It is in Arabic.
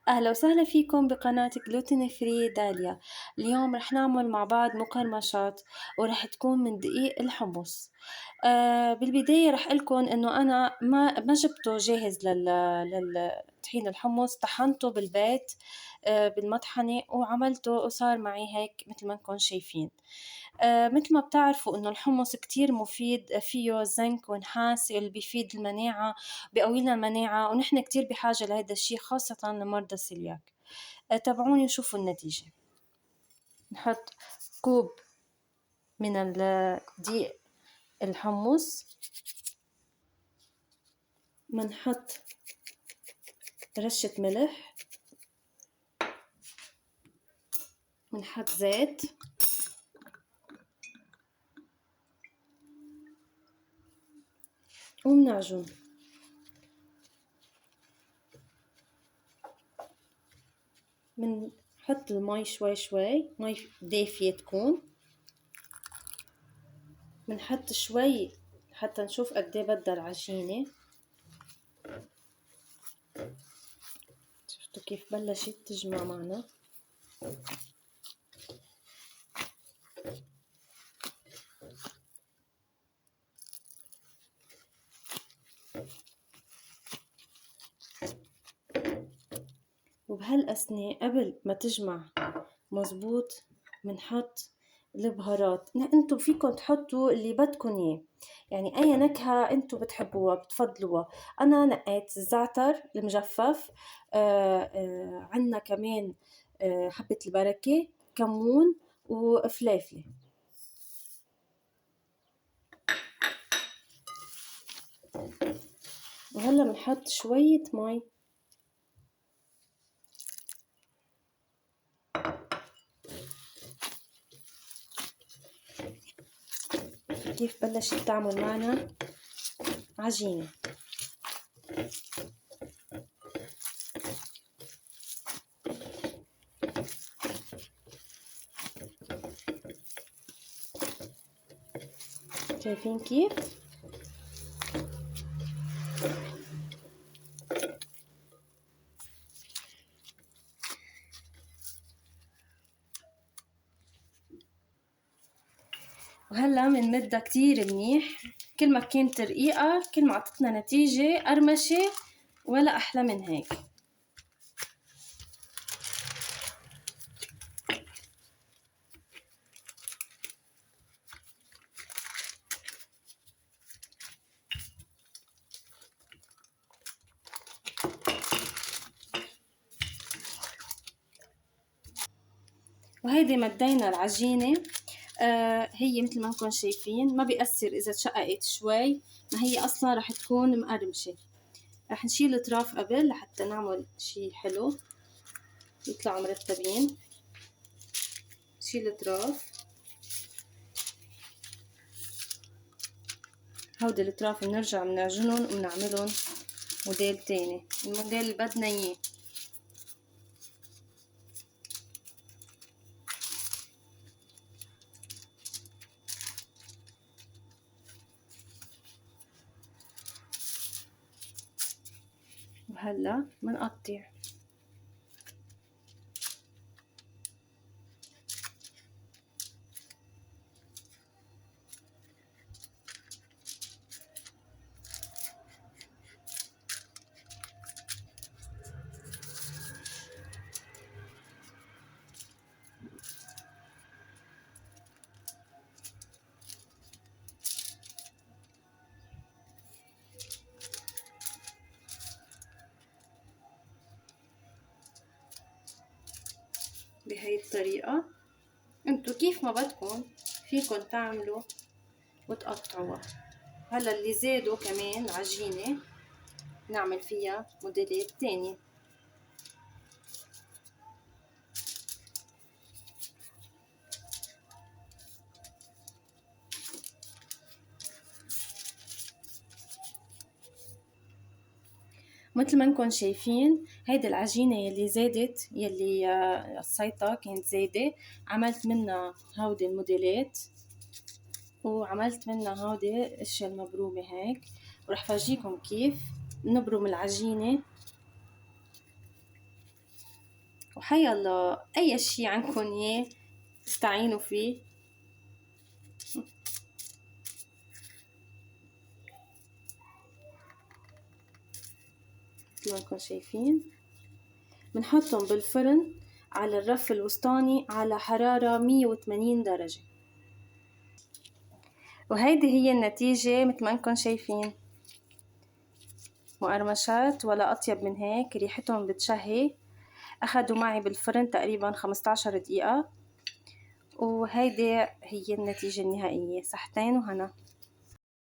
أهلا وسهلا فيكم بقناة gluten free داليا. اليوم رح نعمل مع بعض مقرمشات ورح تكون من دقيق الحمص. بالبداية رح قلكم إنه أنا ما جبته جاهز للطحين الحمص، طحنته بالبيت بالمطحنة وعملته وصار معي هيك مثل ما انكم شايفين. مثل ما بتعرفوا إنه الحمص كتير مفيد، فيه زنك ونحاس اللي بيفيد المناعة، بيقوي لنا المناعة، ونحن كتير بحاجة لهذا الشيء خاصة لمرضى السيلياك. تابعوني وشوفوا النتيجة. نحط كوب من دقيق الحمص، منحط رشة ملح، منحط زيت، ومنعجن. منحط المي شوي شوي، مي دافية تكون. منحط شوي حتى نشوف قد ايه بدها العجينة. شفتوا كيف بلشت تجمع معنا؟ وبهالأثناء قبل ما تجمع مزبوط منحط البهارات. انتوا فيكم تحطوا اللي بدكن اياه، يعني اي نكهة انتوا بتحبوها بتفضلوها. انا نقيت الزعتر المجفف، عنا كمان حبة البركة، كمون، وفلافلة. وهلا بنحط شوية مي. كيف بلشت تعمل معنا عجينة. شايفين كيف؟ وهلا بنمدها كتير منيح. كل ما كانت رقيقة كل ما عطتنا نتيجة قرمشة، ولا أحلى من هيك. وهيدي مدينا العجينة. هي مثل ما انكم شايفين ما بيأثر إذا تشققت شوي، ما هي أصلا رح تكون مقرمشة. رح نشيل الأطراف قبل لحتى نعمل شي حلو يطلعوا مرتبين. نشيل الأطراف. هودي الأطراف بنرجع بنعجنهم وبنعملهم موديل تاني، الموديل اللي بدنا إياه. وهلا بنقطع. بهاي الطريقة. انتو كيف ما بدكن فيكن تعملوا وتقطعوها. هلا اللي زادوا كمان عجينة نعمل فيها موديلات تانية. مثل ما انكم شايفين هيدي العجينة يلي زادت، يلي قصيتها كانت زايدة، عملت منها هودي الموديلات، وعملت منها هودي الاشياء المبرومة هيك. ورح فرجيكم كيف نبرم العجينة. وحيا الله أي شي عندكن إياه تستعينوا فيه. مثل ما انكم شايفين بنحطهم بالفرن على الرف الوسطاني على حرارة 180 درجة. وهيدي هي النتيجة مثل ما انكم شايفين، مقرمشات ولا أطيب من هيك، ريحتهم بتشهي. أخدوا معي بالفرن تقريبا 15 دقيقة، وهيدي هي النتيجة النهائية. صحتين وهنا.